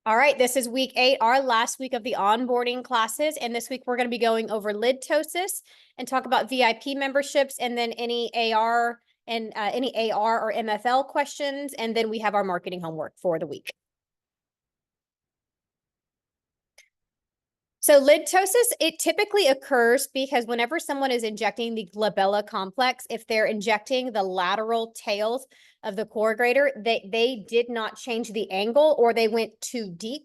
All right, this is week 8, our last week of the onboarding classes. And this week we're going to be going over lid ptosis and talk about VIP memberships and then any AR or MFL questions. And then we have our marketing homework for the week. So lid ptosis, it typically occurs because whenever someone is injecting the glabella complex, if they're injecting the lateral tails of the corrugator, they did not change the angle or they went too deep.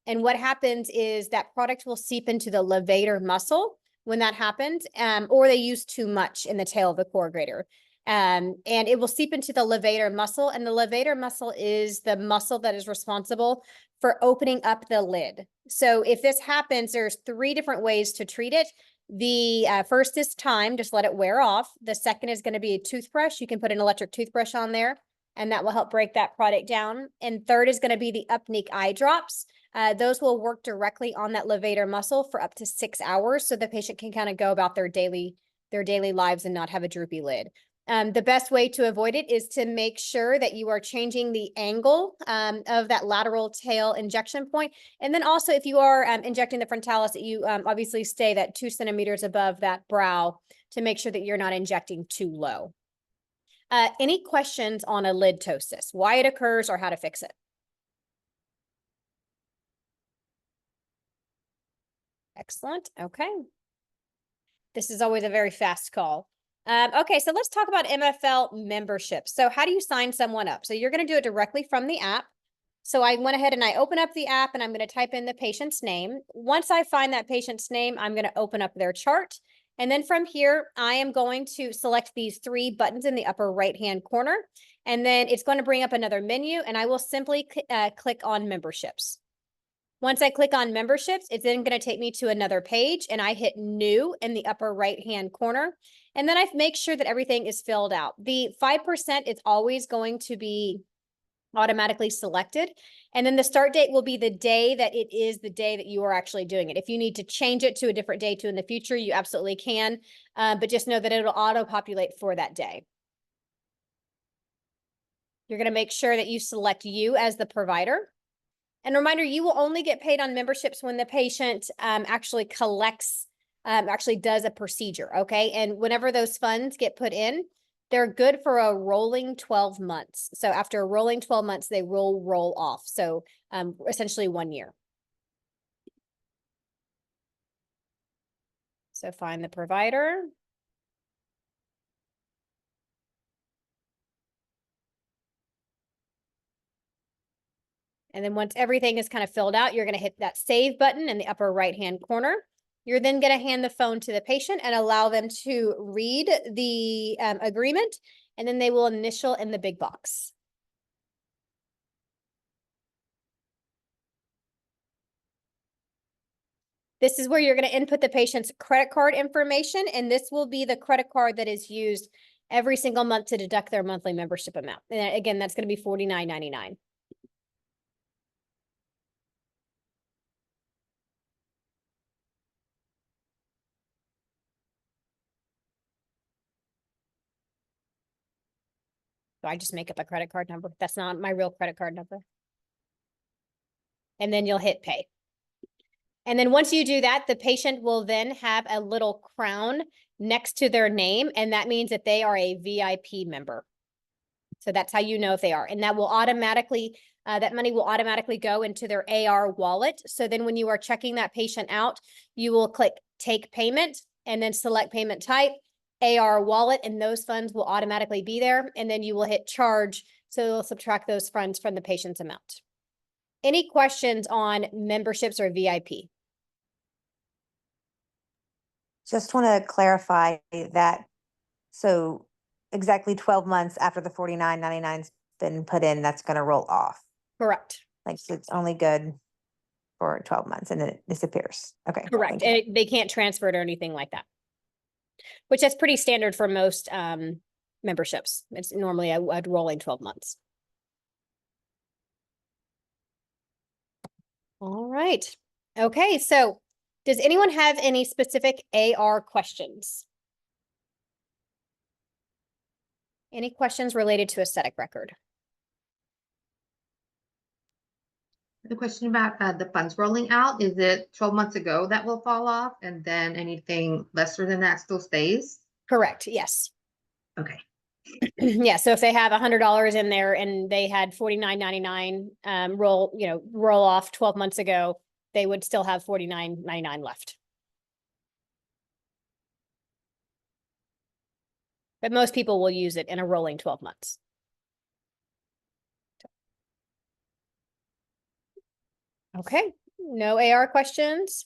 And what happens is that product will seep into the levator muscle when that happens, or they use too much in the tail of the corrugator. And it will seep into the levator muscle, and the levator muscle is the muscle that is responsible for opening up the lid. So if this happens, there's 3 different ways to treat it. The first is time, just let it wear off. The second is going to be a toothbrush. You can put an electric toothbrush on there, and that will help break that product down. And third is going to be the Upneek eye drops. Those will work directly on that levator muscle for up to 6 hours, so the patient can kind of go about their daily lives and not have a droopy lid. The best way to avoid it is to make sure that you are changing the angle of that lateral tail injection point. And then also if you are injecting the frontalis, you obviously stay that 2 centimeters above that brow to make sure that you're not injecting too low. Any questions on a lid ptosis, why it occurs or how to fix it? Excellent. Okay. This is always a very fast call. Okay, so let's talk about MFL membership. So how do you sign someone up? So you're going to do it directly from the app. So I went ahead and I open up the app and I'm going to type in the patient's name. Once I find that patient's name, I'm going to open up their chart. And then from here, I am going to select these 3 buttons in the upper right-hand corner. And then it's going to bring up another menu and I will simply click on memberships. Once I click on memberships, it's then going to take me to another page and I hit new in the upper right-hand corner. And then I make sure that everything is filled out. The 5% is always going to be automatically selected. And then the start date will be the day that it is the day that you are actually doing it. If you need to change it to a different day in the future, you absolutely can. But just know that it'll auto-populate for that day. You're going to make sure that you select you as the provider. And reminder, you will only get paid on memberships when the patient actually does a procedure, okay? And whenever those funds get put in, they're good for a rolling 12 months. So after a rolling 12 months, they roll off. So essentially 1 year. So find the provider. And then once everything is kind of filled out, you're going to hit that save button in the upper right-hand corner. You're then going to hand the phone to the patient and allow them to read the agreement, and then they will initial in the big box. This is where you're going to input the patient's credit card information, and this will be the credit card that is used every single month to deduct their monthly membership amount. And again, that's going to be $49.99. So I just make up a credit card number. That's not my real credit card number. And then you'll hit pay. And then once you do that, the patient will then have a little crown next to their name, and that means that they are a VIP member. So that's how you know if they are. And that will automatically, that money will automatically go into their AR wallet. So then when you are checking that patient out, you will click take payment and then select payment type, AR wallet, and those funds will automatically be there. And then you will hit charge. So it'll subtract those funds from the patient's amount. Any questions on memberships or VIP? Just want to clarify that. So exactly 12 months after the $49.99's been put in, that's going to roll off. Correct. Like, so it's only good for 12 months and then it disappears. Okay. Correct. And they can't transfer it or anything like that, which is pretty standard for most memberships. It's normally a rolling 12 months. All right. Okay. So does anyone have any specific AR questions? Any questions related to aesthetic record? The question about the funds rolling out, is it 12 months ago that will fall off and then anything lesser than that still stays? Correct, yes. Okay. Yeah, so if they have $100 in there and they had $49.99 roll off 12 months ago, they would still have $49.99 left. But most people will use it in a rolling 12 months. Okay, no AR questions.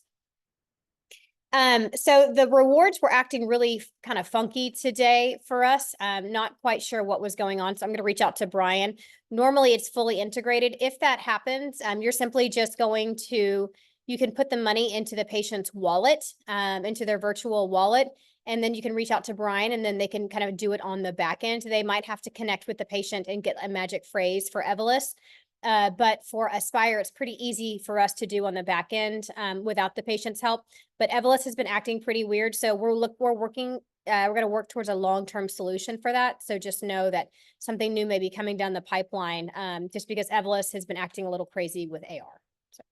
So the rewards were acting really kind of funky today for us. Not quite sure what was going on. So I'm going to reach out to Brian. Normally it's fully integrated. If that happens, you're simply just going to, you can put the money into the patient's wallet, into their virtual wallet, and then you can reach out to Brian and then they can kind of do it on the back end. They might have to connect with the patient and get a magic phrase for Evolus. But for Aspire, it's pretty easy for us to do on the back end without the patient's help. But Evolus has been acting pretty weird. So we're working, we're going to work towards a long-term solution for that. So just know that something new may be coming down the pipeline just because Evolus has been acting a little crazy with AR. So.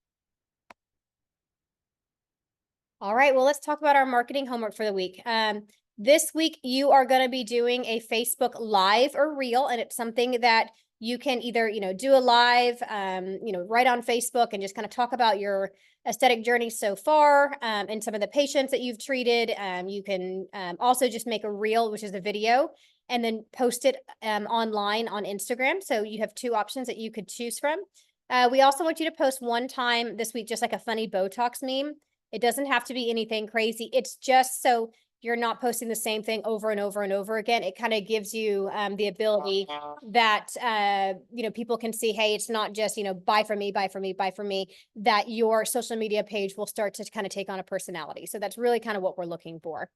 All right, well, let's talk about our marketing homework for the week. This week, you are going to be doing a Facebook Live or Reel, and it's something that you can either, do a live, right on Facebook and just kind of talk about your aesthetic journey so far and some of the patients that you've treated. You can also just make a reel, which is a video, and then post it online on Instagram. So you have two options that you could choose from. We also want you to post one time this week, just like a funny Botox meme. It doesn't have to be anything crazy. It's just so you're not posting the same thing over and over and over again. It kind of gives you the ability that, people can see, hey, it's not just, buy from me, buy from me, buy from me, that your social media page will start to kind of take on a personality. So that's really kind of what we're looking for.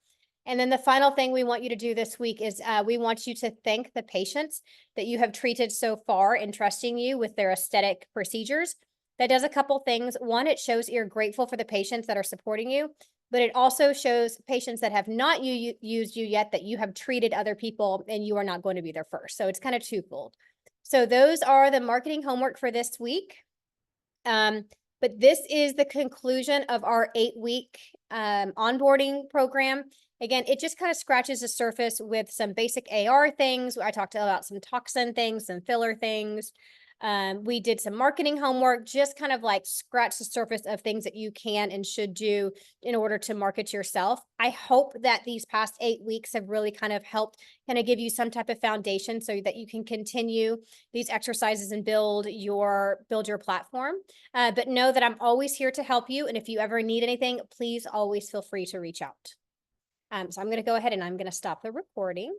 And then the final thing we want you to do this week is we want you to thank the patients that you have treated so far in trusting you with their aesthetic procedures. That does a couple things. One, it shows you're grateful for the patients that are supporting you, but it also shows patients that have not used you yet that you have treated other people and you are not going to be their first. So it's kind of twofold. So those are the marketing homework for this week. But this is the conclusion of our 8-week onboarding program. Again, it just kind of scratches the surface with some basic AR things. I talked about some toxin things, some filler things. We did some marketing homework, just kind of like scratch the surface of things that you can and should do in order to market yourself. I hope that these past 8 weeks have really kind of helped kind of give you some type of foundation so that you can continue these exercises and build your platform. But know that I'm always here to help you. And if you ever need anything, please always feel free to reach out. So I'm going to go ahead and I'm going to stop the recording.